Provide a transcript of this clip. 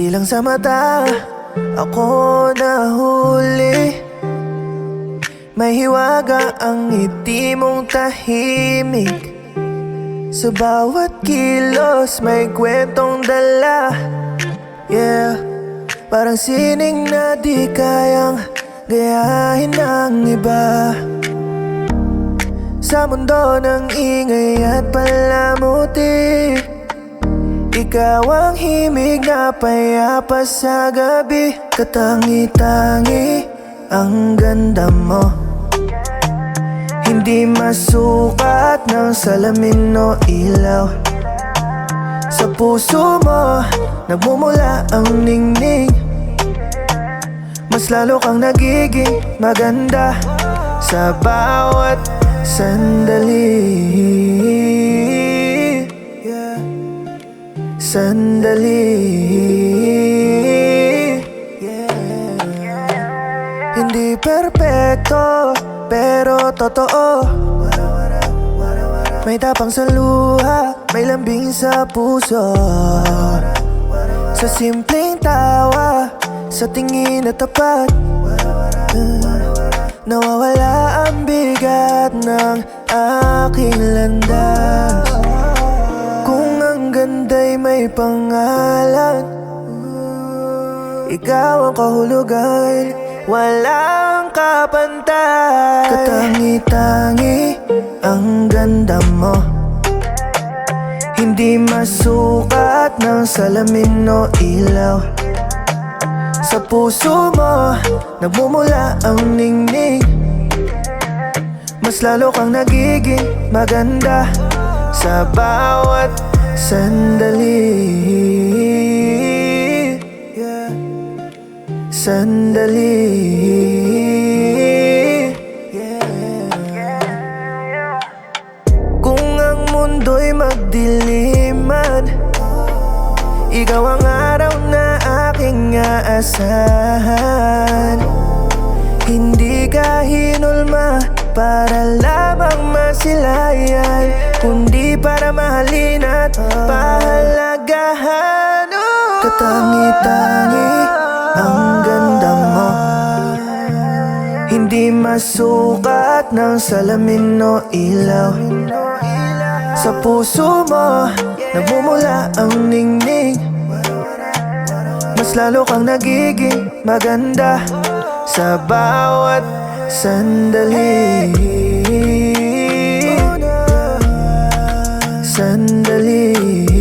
Di lang sa mata ako nahuli. May hiwaga ang ngiti mong tahimik. Sa bawat kilos may kwentong dala. Yeah, parang sining na di kayang gayahin ng iba. Sa mundo ng ingay at palamuti, ikaw ang himig na payapa sa gabi. Katangi-tangi ang ganda mo, hindi masukat ng salamin o ilaw. Sa puso mo nagmumula ang ningning. Mas lalo kang nagiging maganda sa bawat sandali. Sandali. Hindi perpekto pero totoo. May tapang sa luha, may lambing sa puso. Sa simpleng tawa, sa tingin na tapat, nawawala ang bigat ng aking landas. Kung ang ganda'y may pangalan, ikaw ang kahulugan, walang kapantay. Katangi-tangi ang ganda mo, hindi masukat ng salamin o ilaw. Sa puso mo nagmumula ang ningning. Mas lalo kang nagiging maganda sa bawat sandali. Sandali. Kung ang mundo'y magdiliman, ikaw ang araw na aking aasahan. Hindi ka hinulma para lamang masilayan, kundi para mahalin at pahalagahan. Katangi-tangi ang ganda mo, hindi masukat ng salamin o ilaw. Sa puso mo nagmumula ang ningning. Mas lalo kang nagiging maganda sa bawat sandali. Sandali.